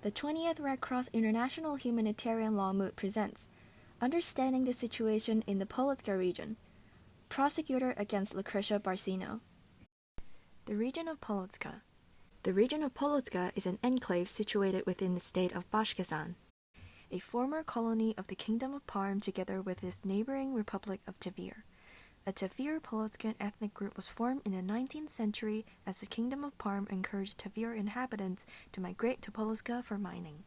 The 20th Red Cross International Humanitarian Law Moot presents Understanding the Situation in the Polotska Region. Prosecutor against Lucretia Barcino. The region of Polotska. The region of Polotska is an enclave situated within the state of Bashkirtostan, a former colony of the Kingdom of Parm together with its neighboring Republic of Tver. A Tver Polotskan ethnic group was formed in the 19th century as the Kingdom of Parm encouraged Tver inhabitants to migrate to Polotska for mining.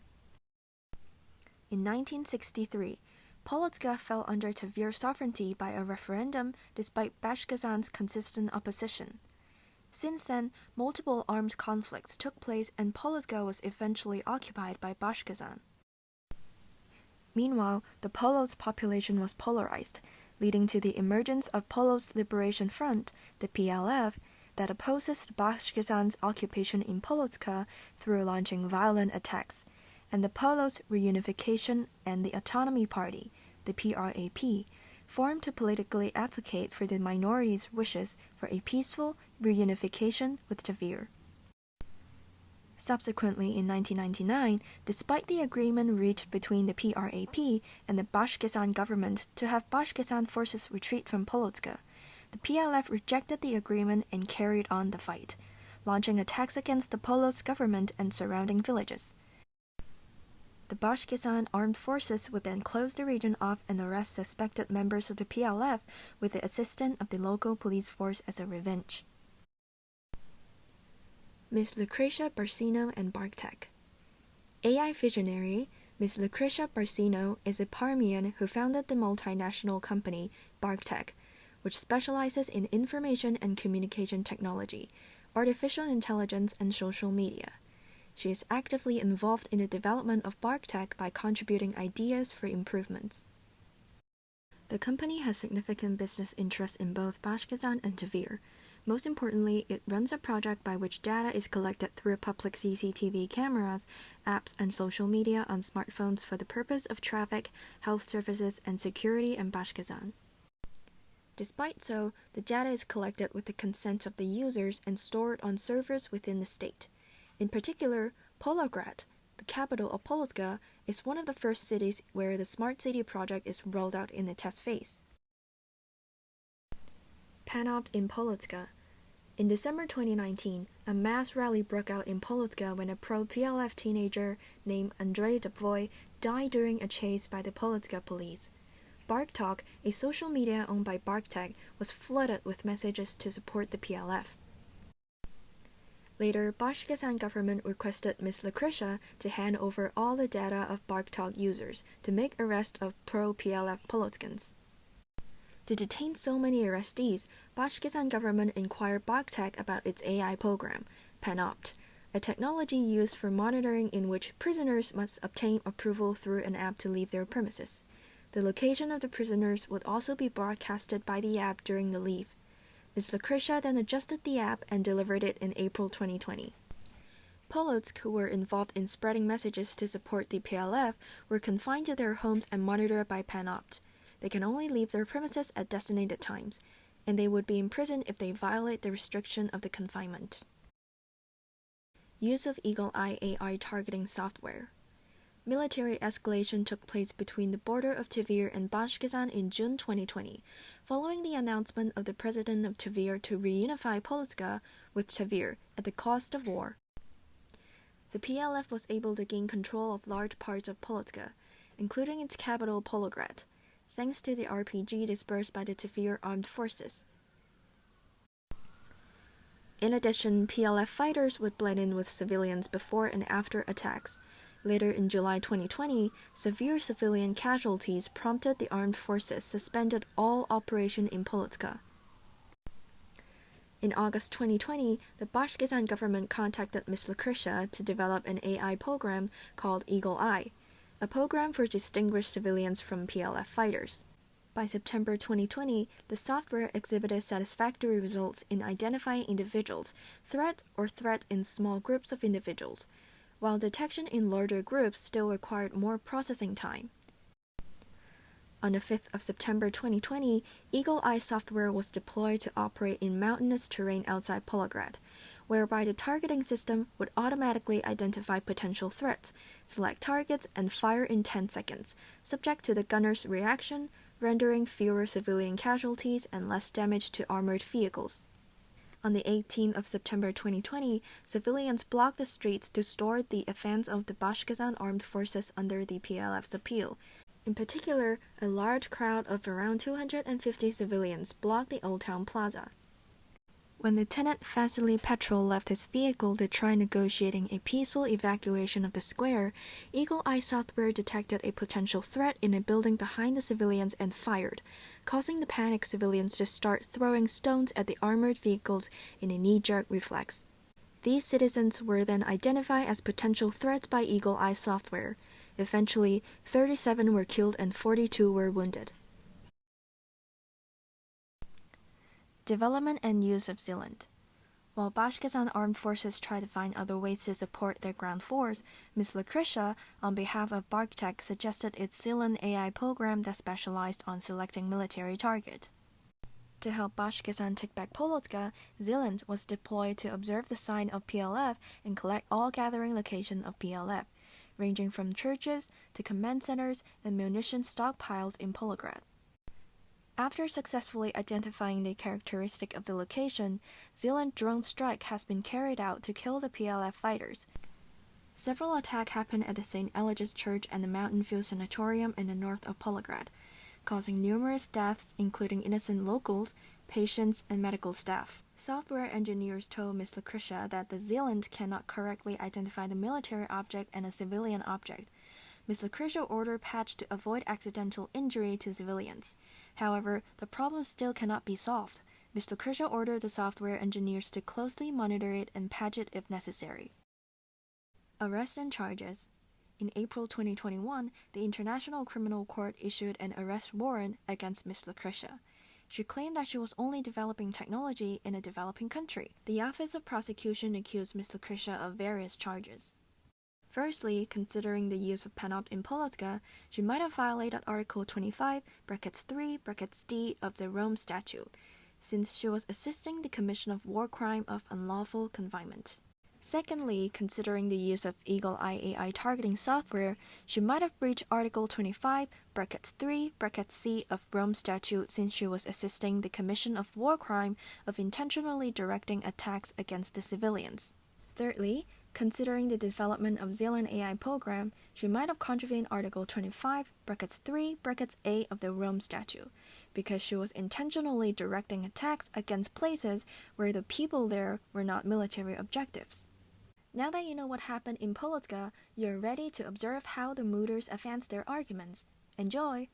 In 1963, Polotska fell under Tver sovereignty by a referendum despite Bashkirtostan's consistent opposition. Since then, multiple armed conflicts took place and Polotska was eventually occupied by Bashkirtostan. Meanwhile, the Polotsk population was polarized, leading to the emergence of Polotsk Liberation Front, the PLF, that opposes Bashkirtostan's occupation in Polotska through launching violent attacks, and the Polotsk Reunification and the Autonomy Party, the PRAP, formed to politically advocate for the minority's wishes for a peaceful reunification with Tver. Subsequently, in 1999, despite the agreement reached between the PRAP and the Bashkirtostan government to have Bashkirtostan forces retreat from Polotska, the PLF rejected the agreement and carried on the fight, launching attacks against the Polotsk government and surrounding villages. The Bashkirtostan armed forces would then close the region off and arrest suspected members of the PLF with the assistance of the local police force as a revenge. Ms. Lucretia Barcino and Bartek. AI visionary, Ms. Lucretia Barcino is a Parmian who founded the multinational company Bartek, which specializes in information and communication technology, artificial intelligence, and social media. She is actively involved in the development of Bartek by contributing ideas for improvements. The company has significant business interests in both Bashkirtostan and Tver. Most importantly, it runs a project by which data is collected through public CCTV cameras, apps, and social media on smartphones for the purpose of traffic, health services, and security in Bashkirtostan. Despite so, the data is collected with the consent of the users and stored on servers within the state. In particular, Polograd, the capital of Polotska, is one of the first cities where the Smart City project is rolled out in the test phase. Panopt in Polotska. In December 2019, a mass rally broke out in Polotska when a pro-PLF teenager named Andrei Dubvoy died during a chase by the Polotska police. BarkTalk, a social media owned by Bartek, was flooded with messages to support the PLF. Later, Bashkirtostan government requested Ms. Lucretia to hand over all the data of BarkTalk users to make arrest of pro-PLF Polotskans. To detain so many arrestees, Bashkirtostan government inquired Bartek about its AI program, Panopt, a technology used for monitoring in which prisoners must obtain approval through an app to leave their premises. The location of the prisoners would also be broadcasted by the app during the leave. Ms. Lucretia then adjusted the app and delivered it in April 2020. Polotsk, who were involved in spreading messages to support the PLF, were confined to their homes and monitored by Panopt. They can only leave their premises at designated times, and they would be imprisoned if they violate the restriction of the confinement. Use of Eagle Eye AI targeting software. Military escalation took place between the border of Tver and Bashkirtostan in June 2020, following the announcement of the president of Tver to reunify Polotska with Tver at the cost of war. The PLF was able to gain control of large parts of Polotska, including its capital Polograd, thanks to the RPG dispersed by the Tver armed forces. In addition, PLF fighters would blend in with civilians before and after attacks. Later in July 2020, severe civilian casualties prompted the armed forces suspended all operation in Polotska. In August 2020, the Bashkirtostan government contacted Ms. Lucretia to develop an AI program called Eagle Eye, a program for distinguished civilians from PLF fighters. By September 2020, the software exhibited satisfactory results in identifying individuals, threats in small groups of individuals, while detection in larger groups still required more processing time. On the 5th of September 2020, Eagle Eye software was deployed to operate in mountainous terrain outside Polograd, whereby the targeting system would automatically identify potential threats, select targets, and fire in 10 seconds, subject to the gunner's reaction, rendering fewer civilian casualties and less damage to armored vehicles. On the 18th of September 2020, civilians blocked the streets to thwart the advance of the Bashkirzhan armed forces under the PLF's appeal. In particular, a large crowd of around 250 civilians blocked the Old Town Plaza. When Lieutenant Vasily Petrov left his vehicle to try negotiating a peaceful evacuation of the square, Eagle Eye software detected a potential threat in a building behind the civilians and fired, causing the panicked civilians to start throwing stones at the armored vehicles in a knee-jerk reflex. These citizens were then identified as potential threats by Eagle Eye software. Eventually, 37 were killed and 42 were wounded. Development and use of Zealand. While Bashkirzhan armed forces try to find other ways to support their ground force, Ms. Lucretia, on behalf of BarkTech, suggested its Zealand AI program that specialized on selecting military target. To help Bashkirzhan take back Polotsk, Zealand was deployed to observe the sign of PLF and collect all gathering locations of PLF, ranging from churches to command centers and munition stockpiles in Polograd. After successfully identifying the characteristic of the location, Zealand drone strike has been carried out to kill the PLF fighters. Several attacks happened at the St. Eligius Church and the Mountain View Sanatorium in the north of Polograd, causing numerous deaths including innocent locals, patients, and medical staff. Software engineers told Ms. Lucretia that the Zealand cannot correctly identify the military object and a civilian object. Ms. Lucretia ordered patch to avoid accidental injury to civilians. However, the problem still cannot be solved. Ms. Lucretia ordered the software engineers to closely monitor it and patch it if necessary. Arrest and charges. In April 2021, the International Criminal Court issued an arrest warrant against Ms. Lucretia. She claimed that she was only developing technology in a developing country. The Office of Prosecution accused Ms. Lucretia of various charges. Firstly, considering the use of PANOPT in Polotsk, she might have violated Article 25, brackets 3, brackets D of the Rome Statute, since she was assisting the commission of war crime of unlawful confinement. Secondly, considering the use of Eagle Eye AI targeting software, she might have breached Article 25, brackets 3, brackets C of Rome Statute since she was assisting the commission of war crime of intentionally directing attacks against the civilians. Thirdly, considering the development of Zealand AI program, she might have contravened Article 25, brackets 3, brackets A of the Rome Statute, because she was intentionally directing attacks against places where the people there were not military objectives. Now that you know what happened in Polotsk, you're ready to observe how the Mooters advance their arguments. Enjoy!